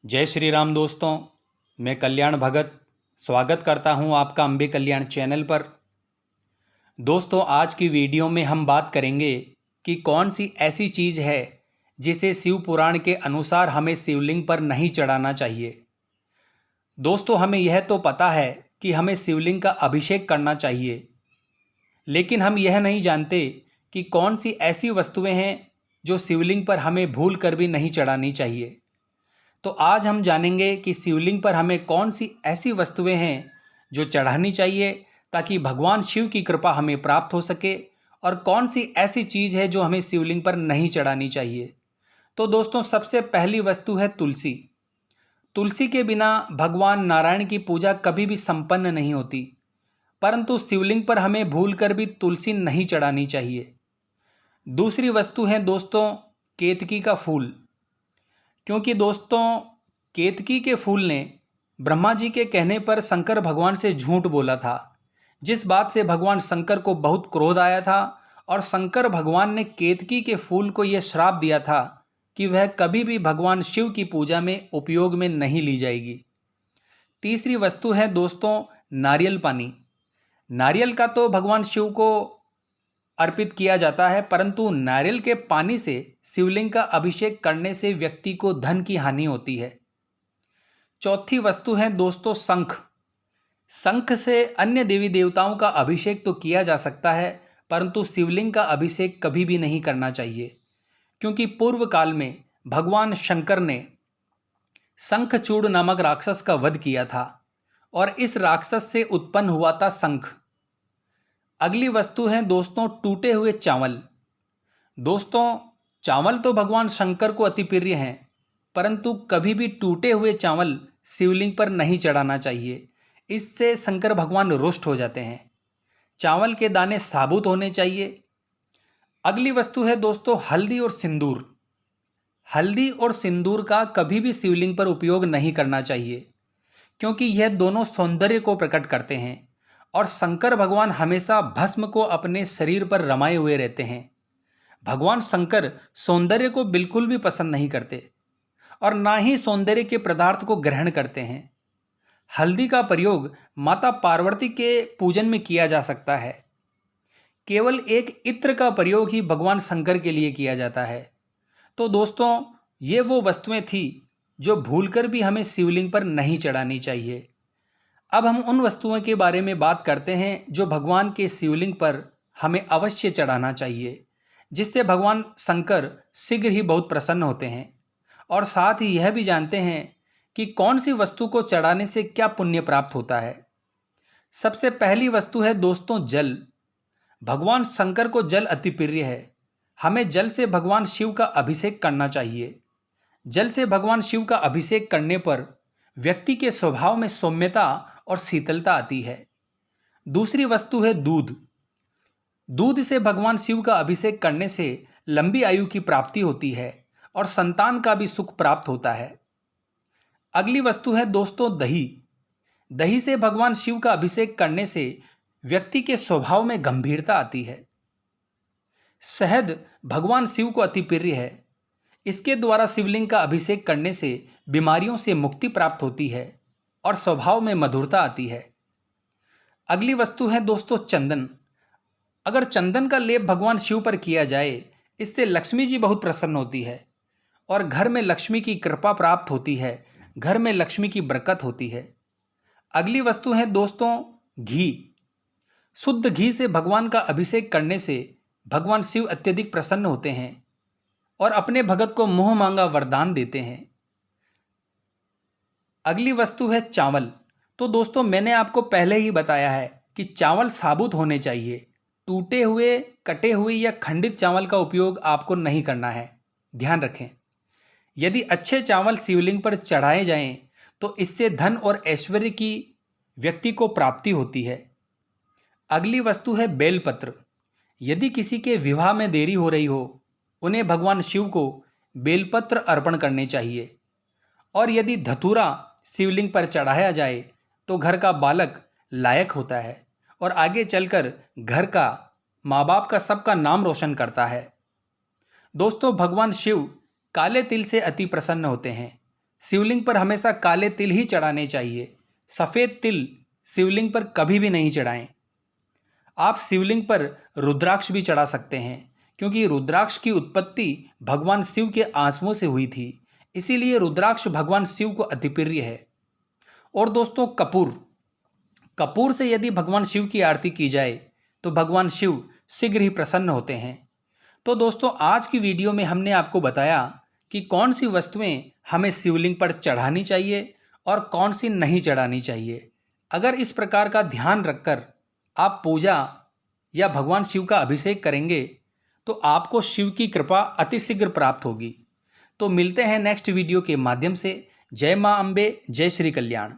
जय श्री राम दोस्तों। मैं कल्याण भगत स्वागत करता हूं आपका अम्बे कल्याण चैनल पर। दोस्तों, आज की वीडियो में हम बात करेंगे कि कौन सी ऐसी चीज़ है जिसे शिव पुराण के अनुसार हमें शिवलिंग पर नहीं चढ़ाना चाहिए। दोस्तों, हमें यह तो पता है कि हमें शिवलिंग का अभिषेक करना चाहिए, लेकिन हम यह नहीं जानते कि कौन सी ऐसी वस्तुएं हैं जो शिवलिंग पर हमें भूल कर भी नहीं चढ़ानी चाहिए। तो आज हम जानेंगे कि शिवलिंग पर हमें कौन सी ऐसी वस्तुएं हैं जो चढ़ानी चाहिए ताकि भगवान शिव की कृपा हमें प्राप्त हो सके, और कौन सी ऐसी चीज़ है जो हमें शिवलिंग पर नहीं चढ़ानी चाहिए। तो दोस्तों, सबसे पहली वस्तु है तुलसी। तुलसी के बिना भगवान नारायण की पूजा कभी भी संपन्न नहीं होती, परंतु शिवलिंग पर हमें भूल कर भी तुलसी नहीं चढ़ानी चाहिए। दूसरी वस्तु है दोस्तों केतकी का फूल, क्योंकि दोस्तों केतकी के फूल ने ब्रह्मा जी के कहने पर शंकर भगवान से झूठ बोला था, जिस बात से भगवान शंकर को बहुत क्रोध आया था, और शंकर भगवान ने केतकी के फूल को यह श्राप दिया था कि वह कभी भी भगवान शिव की पूजा में उपयोग में नहीं ली जाएगी। तीसरी वस्तु है दोस्तों नारियल पानी। नारियल का तो भगवान शिव को अर्पित किया जाता है, परंतु नारियल के पानी से शिवलिंग का अभिषेक करने से व्यक्ति को धन की हानि होती है। चौथी वस्तु है दोस्तों शंख। शंख से अन्य देवी देवताओं का अभिषेक तो किया जा सकता है, परंतु शिवलिंग का अभिषेक कभी भी नहीं करना चाहिए, क्योंकि पूर्व काल में भगवान शंकर ने शंखचूड़ नामक राक्षस का वध किया था, और इस राक्षस से उत्पन्न हुआ था शंख। अगली वस्तु है दोस्तों टूटे हुए चावल। दोस्तों, चावल तो भगवान शंकर को अति प्रिय हैं, परंतु कभी भी टूटे हुए चावल शिवलिंग पर नहीं चढ़ाना चाहिए। इससे शंकर भगवान रुष्ट हो जाते हैं। चावल के दाने साबुत होने चाहिए। अगली वस्तु है दोस्तों हल्दी और सिंदूर। हल्दी और सिंदूर का कभी भी शिवलिंग पर उपयोग नहीं करना चाहिए, क्योंकि यह दोनों सौंदर्य को प्रकट करते हैं, और शंकर भगवान हमेशा भस्म को अपने शरीर पर रमाए हुए रहते हैं। भगवान शंकर सौंदर्य को बिल्कुल भी पसंद नहीं करते, और ना ही सौंदर्य के पदार्थ को ग्रहण करते हैं। हल्दी का प्रयोग माता पार्वती के पूजन में किया जा सकता है। केवल एक इत्र का प्रयोग ही भगवान शंकर के लिए किया जाता है। तो दोस्तों, ये वो वस्तुएं थी जो भूलकर भी हमें शिवलिंग पर नहीं चढ़ानी चाहिए। अब हम उन वस्तुओं के बारे में बात करते हैं जो भगवान के शिवलिंग पर हमें अवश्य चढ़ाना चाहिए, जिससे भगवान शंकर शीघ्र ही बहुत प्रसन्न होते हैं, और साथ ही यह भी जानते हैं कि कौन सी वस्तु को चढ़ाने से क्या पुण्य प्राप्त होता है। सबसे पहली वस्तु है दोस्तों जल। भगवान शंकर को जल अति प्रिय है। हमें जल से भगवान शिव का अभिषेक करना चाहिए। जल से भगवान शिव का अभिषेक करने पर व्यक्ति के स्वभाव में सौम्यता और शीतलता आती है। दूसरी वस्तु है दूध। दूध से भगवान शिव का अभिषेक करने से लंबी आयु की प्राप्ति होती है, और संतान का भी सुख प्राप्त होता है। अगली वस्तु है दोस्तों दही। दही से भगवान शिव का अभिषेक करने से व्यक्ति के स्वभाव में गंभीरता आती है। शहद भगवान शिव को अति प्रिय है। इसके द्वारा शिवलिंग का अभिषेक करने से बीमारियों से मुक्ति प्राप्त होती है, और स्वभाव में मधुरता आती है। अगली वस्तु है दोस्तों चंदन। अगर चंदन का लेप भगवान शिव पर किया जाए, इससे लक्ष्मी जी बहुत प्रसन्न होती है, और घर में लक्ष्मी की कृपा प्राप्त होती है, घर में लक्ष्मी की बरकत होती है। अगली वस्तु है दोस्तों घी। शुद्ध घी से भगवान का अभिषेक करने से भगवान शिव अत्यधिक प्रसन्न होते हैं, और अपने भगत को मुंह मांगा वरदान देते हैं। अगली वस्तु है चावल। तो दोस्तों, मैंने आपको पहले ही बताया है कि चावल साबुत होने चाहिए। टूटे हुए, कटे हुए या खंडित चावल का उपयोग आपको नहीं करना है, ध्यान रखें। यदि अच्छे चावल शिवलिंग पर चढ़ाए जाएं, तो इससे धन और ऐश्वर्य की व्यक्ति को प्राप्ति होती है। अगली वस्तु है बेलपत्र। यदि किसी के विवाह में देरी हो रही हो, उन्हें भगवान शिव को बेलपत्र अर्पण करने चाहिए। और यदि धतूरा शिवलिंग पर चढ़ाया जाए, तो घर का बालक लायक होता है, और आगे चलकर घर का, माँ बाप का, सबका नाम रोशन करता है। दोस्तों, भगवान शिव काले तिल से अति प्रसन्न होते हैं। शिवलिंग पर हमेशा काले तिल ही चढ़ाने चाहिए। सफ़ेद तिल शिवलिंग पर कभी भी नहीं चढ़ाएं। आप शिवलिंग पर रुद्राक्ष भी चढ़ा सकते हैं, क्योंकि रुद्राक्ष की उत्पत्ति भगवान शिव के आंसुओं से हुई थी, इसीलिए रुद्राक्ष भगवान शिव को अति प्रिय है। और दोस्तों, कपूर से यदि भगवान शिव की आरती की जाए तो भगवान शिव शीघ्र ही प्रसन्न होते हैं। तो दोस्तों, आज की वीडियो में हमने आपको बताया कि कौन सी वस्तुएं हमें शिवलिंग पर चढ़ानी चाहिए और कौन सी नहीं चढ़ानी चाहिए। अगर इस प्रकार का ध्यान रखकर आप पूजा या भगवान शिव का अभिषेक करेंगे तो आपको शिव की कृपा अतिशीघ्र प्राप्त होगी। तो मिलते हैं नेक्स्ट वीडियो के माध्यम से। जय मां अम्बे, जय श्री कल्याण।